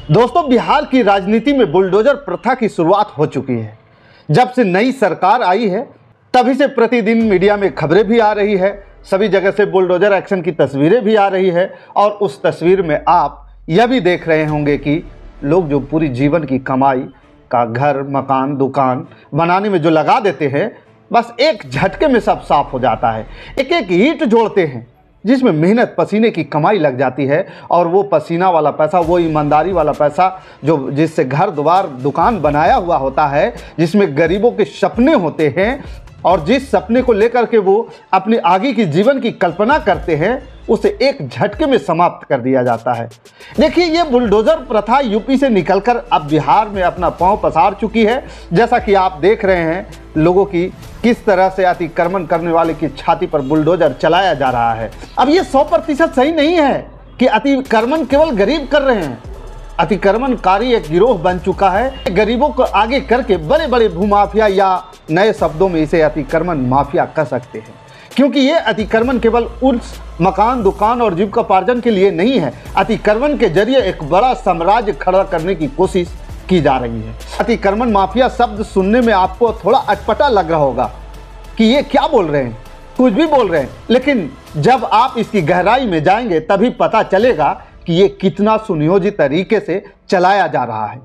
दोस्तों, बिहार की राजनीति में बुलडोजर प्रथा की शुरुआत हो चुकी है। जब से नई सरकार आई है तभी से प्रतिदिन मीडिया में खबरें भी आ रही है, सभी जगह से बुलडोजर एक्शन की तस्वीरें भी आ रही है और उस तस्वीर में आप यह भी देख रहे होंगे कि लोग जो पूरी जीवन की कमाई का घर, मकान, दुकान बनाने में जो लगा देते हैं, बस एक झटके में सब साफ हो जाता है। एक एक ईंट जोड़ते हैं जिसमें मेहनत पसीने की कमाई लग जाती है और वो पसीना वाला पैसा, वो ईमानदारी वाला पैसा जो जिससे घर द्वार दुकान बनाया हुआ होता है, जिसमें गरीबों के सपने होते हैं और जिस सपने को लेकर के वो अपने आगे की जीवन की कल्पना करते हैं, उसे एक झटके में समाप्त कर दिया जाता है। देखिए, ये बुलडोजर प्रथा यूपी से निकलकर अब बिहार में अपना पांव पसार चुकी है। जैसा कि आप देख रहे हैं लोगों की किस तरह से अतिक्रमण करने वाले की छाती पर बुलडोजर चलाया जा रहा है। अब ये 100% सही नहीं है कि अतिक्रमण केवल गरीब कर रहे हैं। अतिक्रमणकारी एक गिरोह बन चुका है। गरीबों को आगे करके बड़े बड़े भूमाफिया, या नए शब्दों में इसे अतिक्रमण माफिया कह सकते हैं, क्योंकि ये अतिक्रमण केवल उस मकान, दुकान और जीविकोपार्जन के लिए नहीं है। अतिक्रमण के जरिए एक बड़ा साम्राज्य खड़ा करने की कोशिश की जा रही है। अतिक्रमण माफिया शब्द सुनने में आपको थोड़ा अटपटा लग रहा होगा कि ये क्या बोल रहे हैं, कुछ भी बोल रहे हैं, लेकिन जब आप इसकी गहराई में जाएंगे तभी पता चलेगा कि ये कितना सुनियोजित तरीके से चलाया जा रहा है।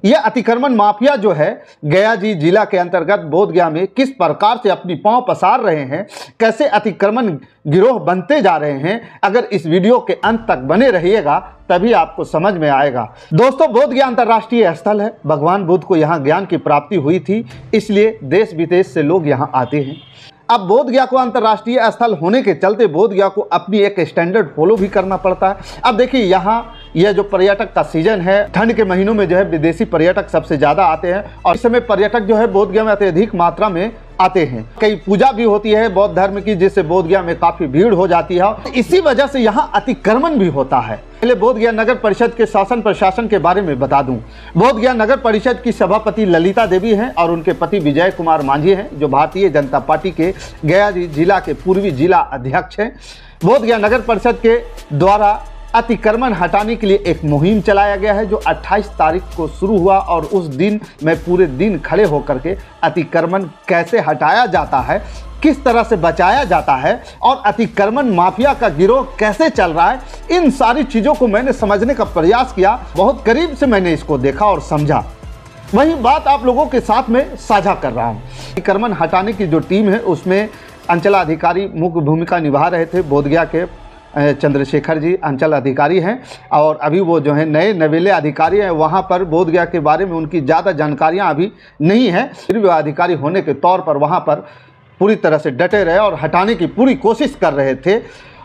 यह अतिक्रमण माफिया जो है गया जी जिला के अंतर्गत बोधगया में किस प्रकार से अपनी पांव पसार रहे हैं, कैसे अतिक्रमण गिरोह बनते जा रहे हैं, अगर इस वीडियो के अंत तक बने रहिएगा तभी आपको समझ में आएगा। दोस्तों, बोधगया अंतर्राष्ट्रीय स्थल है। भगवान बुद्ध को यहाँ ज्ञान की प्राप्ति हुई थी, इसलिए देश विदेश से लोग यहाँ आते हैं। अब बोधगया को अंतर्राष्ट्रीय स्थल होने के चलते बोधगया को अपनी एक स्टैंडर्ड फॉलो भी करना पड़ता है। अब देखिए, यहाँ यह जो पर्यटक का सीजन है, ठंड के महीनों में जो है विदेशी पर्यटक सबसे ज़्यादा आते हैं और इस समय पर्यटक जो है बोधगया में अत्यधिक मात्रा में आते हैं। कई पूजा भी होती है बौद्ध धर्म की, जिससे बोधगया में काफ़ी भीड़ हो जाती है। इसी वजह से यहाँ अतिक्रमण भी होता है। पहले बोधगया नगर परिषद के शासन प्रशासन के बारे में बता दूं। बोधगया नगर परिषद की सभापति ललिता देवी हैं और उनके पति विजय कुमार मांझी हैं, जो भारतीय जनता पार्टी के गया जिला के पूर्वी जिला अध्यक्ष हैं। बोधगया नगर परिषद के द्वारा अतिक्रमण हटाने के लिए एक मुहिम चलाया गया है, जो 28 तारीख को शुरू हुआ और उस दिन मैं पूरे दिन खड़े होकर के अतिक्रमण कैसे हटाया जाता है, किस तरह से बचाया जाता है और अतिक्रमण माफिया का गिरोह कैसे चल रहा है, इन सारी चीज़ों को मैंने समझने का प्रयास किया। बहुत करीब से मैंने इसको देखा और समझा। वही बात आप लोगों के साथ में साझा कर रहा हूँ। अतिक्रमण हटाने की जो टीम है उसमें अंचलाधिकारी मुख्य भूमिका निभा रहे थे। बोधगया के चंद्रशेखर जी अंचल अधिकारी हैं और अभी वो जो है नए नवेले अधिकारी हैं। वहाँ पर बोधगया के बारे में उनकी ज़्यादा जानकारियाँ अभी नहीं है, फिर भी अधिकारी होने के तौर पर वहाँ पर पूरी तरह से डटे रहे और हटाने की पूरी कोशिश कर रहे थे।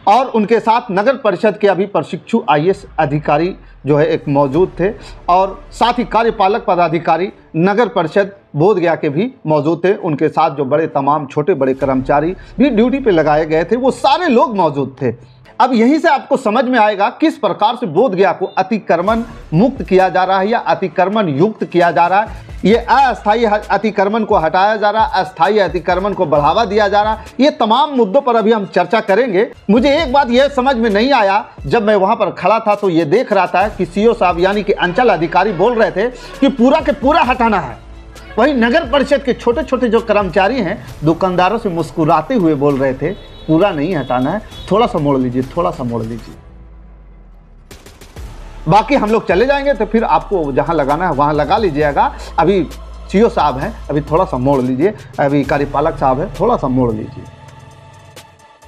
और उनके साथ नगर परिषद के अभी प्रशिक्षु IAS अधिकारी जो है एक मौजूद थे और साथ ही कार्यपालक पदाधिकारी नगर परिषद बोधगया के भी मौजूद थे। उनके साथ जो बड़े तमाम छोटे बड़े कर्मचारी भी ड्यूटी पे लगाए गए थे, वो सारे लोग मौजूद थे। अब यहीं से आपको समझ में आएगा किस प्रकार से बोधगया को अतिक्रमण मुक्त किया जा रहा है या अतिक्रमण युक्त किया जा रहा है। ये अस्थायी अतिक्रमण को हटाया जा रहा है, अस्थायी अतिक्रमण को बढ़ावा दिया जा रहा है। ये तमाम मुद्दों पर अभी हम चर्चा करेंगे। मुझे एक बात यह समझ में नहीं आया, जब मैं वहां पर खड़ा था तो ये देख रहा था कि CO साहब यानी कि अंचल अधिकारी बोल रहे थे कि पूरा के पूरा हटाना है। वही नगर परिषद के छोटे छोटे जो कर्मचारी हैं दुकानदारों से मुस्कुराते हुए बोल रहे थे पूरा नहीं हटाना है, थोड़ा सा मोड़ लीजिए, थोड़ा सा मोड़ लीजिए, बाकी हम लोग चले जाएंगे तो फिर आपको जहां लगाना है वहां लगा लीजिएगा। अभी CO साहब हैं, अभी थोड़ा सा मोड़ लीजिए, अभी कार्यपालक साहब हैं, थोड़ा सा मोड़ लीजिए।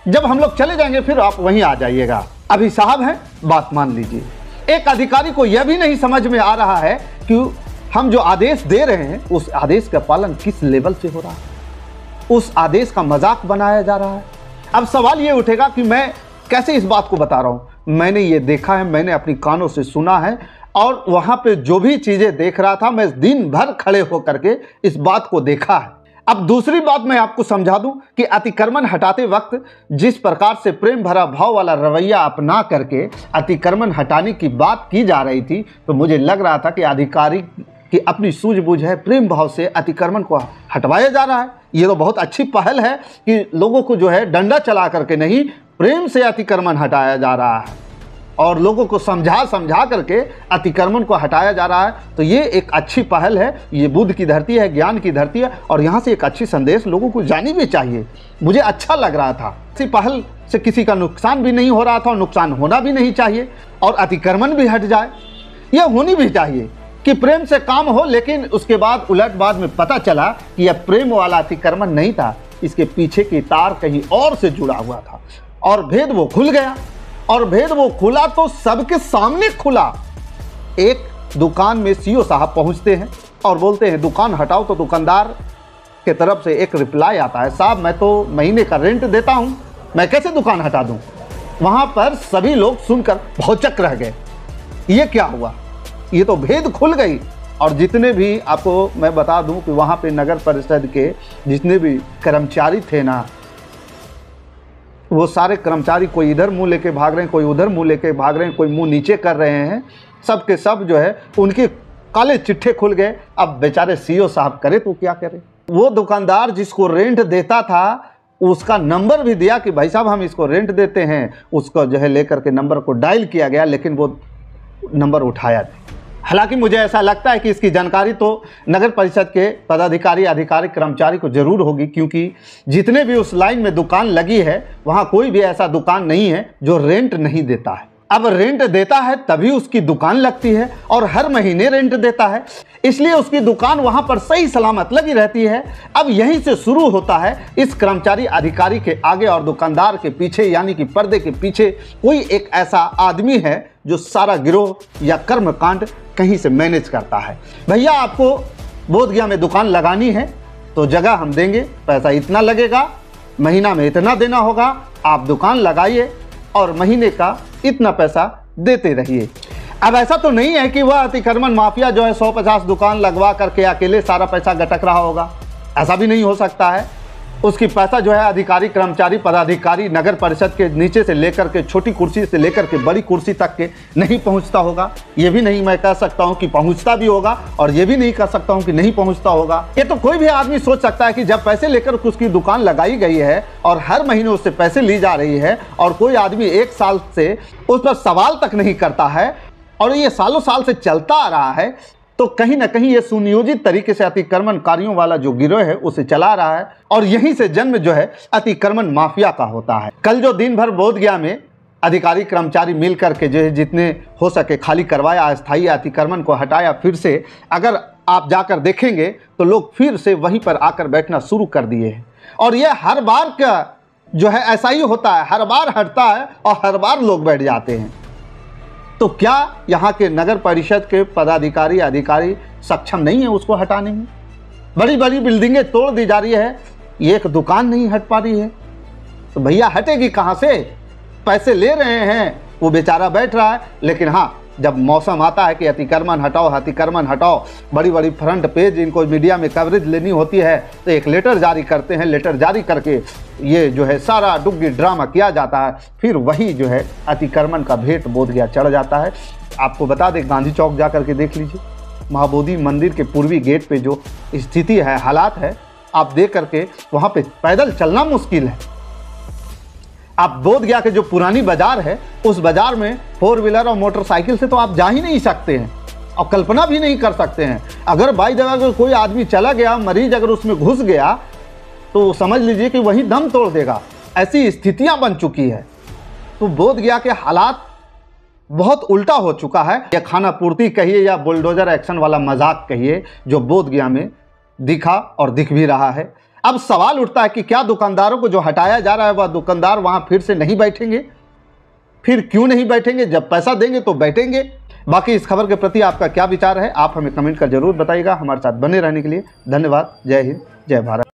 जब हम लोग चले जाएंगे फिर आप वहीं आ जाइएगा। अभी साहब हैं, बात मान लीजिए। एक अधिकारी को यह भी नहीं समझ में आ रहा है कि हम जो आदेश दे रहे हैं उस आदेश का पालन किस लेवल से हो रहा है, उस आदेश का मजाक बनाया जा रहा है। अब सवाल ये उठेगा कि मैं कैसे इस बात को बता रहा हूं। मैंने ये देखा है, मैंने अपनी कानों से सुना है और वहां पे जो भी चीजें देख रहा था मैं दिन भर खड़े होकर के इस बात को देखा है। अब दूसरी बात मैं आपको समझा दूं कि अतिक्रमण हटाते वक्त जिस प्रकार से प्रेम भरा भाव वाला रवैया अपना करके अतिक्रमण हटाने की बात की जा रही थी, तो मुझे लग रहा था कि अधिकारी की अपनी सूझबूझ है, प्रेम भाव से अतिक्रमण को हटवाया जा रहा है। ये तो बहुत अच्छी पहल है कि लोगों को जो है डंडा चला करके नहीं, प्रेम से अतिक्रमण हटाया जा रहा है। और लोगों को समझा समझा करके अतिक्रमण को हटाया जा रहा है। तो ये एक अच्छी पहल है, ये बुद्ध की धरती है, ज्ञान की धरती है, और यहाँ से एक अच्छी संदेश लोगों को जानी भी चाहिए। मुझे अच्छा लग रहा था, इसी पहल से किसी का नुकसान भी नहीं हो रहा था और नुकसान होना भी नहीं चाहिए, और अतिक्रमण भी हट जाए। यह होनी भी चाहिए कि प्रेम से काम हो, लेकिन उसके बाद उलट बाद में पता चला कि यह प्रेम वाला अतिक्रमण नहीं था, इसके पीछे की तार कहीं और से जुड़ा हुआ था, और भेद वो खुल गया। और भेद वो खुला तो सबके सामने खुला। एक दुकान में सीईओ साहब पहुंचते हैं और बोलते हैं दुकान हटाओ, तो दुकानदार के तरफ से एक रिप्लाई आता है, साहब मैं तो महीने का रेंट देता हूं, मैं कैसे दुकान हटा दूं। वहां पर सभी लोग सुनकर भौचक रह गए, ये क्या हुआ, ये तो भेद खुल गई। और जितने भी आपको मैं बता दूं कि वहां पे नगर परिषद के जितने भी कर्मचारी थे ना, वो सारे कर्मचारी कोई इधर मुंह लेके भाग रहे हैं, कोई उधर मुंह लेके भाग रहे हैं, कोई मुंह नीचे कर रहे हैं, सब के सब जो है उनके काले चिट्ठे खुल गए। अब बेचारे सीईओ साहब करे तो क्या करे। वो दुकानदार जिसको रेंट देता था उसका नंबर भी दिया कि भाई साहब हम इसको रेंट देते हैं, उसको जो है लेकर के नंबर को डायल किया गया, लेकिन वो नंबर उठाया नहीं। हालांकि मुझे ऐसा लगता है कि इसकी जानकारी तो नगर परिषद के पदाधिकारी, अधिकारी, कर्मचारी को जरूर होगी, क्योंकि जितने भी उस लाइन में दुकान लगी है वहाँ कोई भी ऐसा दुकान नहीं है जो रेंट नहीं देता है। अब रेंट देता है तभी उसकी दुकान लगती है, और हर महीने रेंट देता है, इसलिए उसकी दुकान वहां पर सही सलामत लगी रहती है। अब यहीं से शुरू होता है इस कर्मचारी अधिकारी के आगे और दुकानदार के पीछे, यानी कि पर्दे के पीछे कोई एक ऐसा आदमी है जो सारा गिरोह या कर्मकांड कहीं से मैनेज करता है। भैया आपको बोधगया में दुकान लगानी है तो जगह हम देंगे, पैसा इतना लगेगा, महीना में इतना देना होगा, आप दुकान लगाइए और महीने का इतना पैसा देते रहिए। अब ऐसा तो नहीं है कि वह अतिक्रमण माफिया जो है 150 दुकान लगवा करके अकेले सारा पैसा गटक रहा होगा, ऐसा भी नहीं हो सकता है। उसकी पैसा जो है अधिकारी, कर्मचारी, पदाधिकारी, नगर परिषद के नीचे से लेकर के छोटी कुर्सी से लेकर के बड़ी कुर्सी तक के नहीं पहुंचता होगा। ये भी नहीं मैं कह सकता हूं कि पहुंचता भी होगा, और ये भी नहीं कह सकता हूं कि नहीं पहुंचता होगा। ये तो कोई भी आदमी सोच सकता है कि जब पैसे लेकर उसकी दुकान लगाई गई है और हर महीने उससे पैसे ली जा रही है, और कोई आदमी 1 साल से उस पर सवाल तक नहीं करता है, और ये सालों साल से चलता आ रहा है, तो कहीं ना कहीं ये सुनियोजित तरीके से अतिक्रमणकारियों वाला जो गिरोह है उसे चला रहा है, और यहीं से जन्म जो है अतिक्रमण माफिया का होता है। कल जो दिन भर बोधगया में अधिकारी कर्मचारी मिल करके जो है जितने हो सके खाली करवाया, अस्थायी अतिक्रमण को हटाया, फिर से अगर आप जाकर देखेंगे तो लोग फिर से वहीं पर आकर बैठना शुरू कर दिए हैं। और यह हर बार का जो है ऐसा ही होता है, हर बार हटता है और हर बार लोग बैठ जाते हैं। तो क्या यहाँ के नगर परिषद के पदाधिकारी, अधिकारी सक्षम नहीं है उसको हटाने में? बड़ी बड़ी बिल्डिंगें तोड़ दी जा रही है, ये एक दुकान नहीं हट पा रही है, तो भैया हटेगी कहाँ से? पैसे ले रहे हैं, वो बेचारा बैठ रहा है। लेकिन हाँ, जब मौसम आता है कि अतिक्रमण हटाओ, अतिक्रमण हटाओ, बड़ी बड़ी फ्रंट पेज इनको मीडिया में कवरेज लेनी होती है, तो एक लेटर जारी करते हैं, लेटर जारी करके ये जो है सारा डुग्गी ड्रामा किया जाता है। फिर वही जो है अतिक्रमण का भेंट बोधगया चढ़ जाता है। आपको बता दें, गांधी चौक जा करके देख लीजिए, महाबोधि मंदिर के पूर्वी गेट पे जो स्थिति है, हालात है, आप देख करके वहाँ पे पैदल चलना मुश्किल है। आप बोधगया के जो पुरानी बाजार है, उस बाजार में 4 व्हीलर और मोटरसाइकिल से तो आप जा ही नहीं सकते हैं, और कल्पना भी नहीं कर सकते हैं। अगर बाई जगह अगर कोई आदमी चला गया, मरीज अगर उसमें घुस गया, तो समझ लीजिए कि वही दम तोड़ देगा। ऐसी स्थितियां बन चुकी है। तो बोधगया के हालात बहुत उल्टा हो चुका है। यह खाना पूर्ति कहिए या बुलडोजर एक्शन वाला मजाक कहिए, जो बोधगया में दिखा और दिख भी रहा है। अब सवाल उठता है कि क्या दुकानदारों को जो हटाया जा रहा है वह दुकानदार वहां फिर से नहीं बैठेंगे? फिर क्यों नहीं बैठेंगे? जब पैसा देंगे तो बैठेंगे। बाकी इस खबर के प्रति आपका क्या विचार है, आप हमें कमेंट कर जरूर बताइएगा। हमारे साथ बने रहने के लिए धन्यवाद। जय हिंद, जय भारत।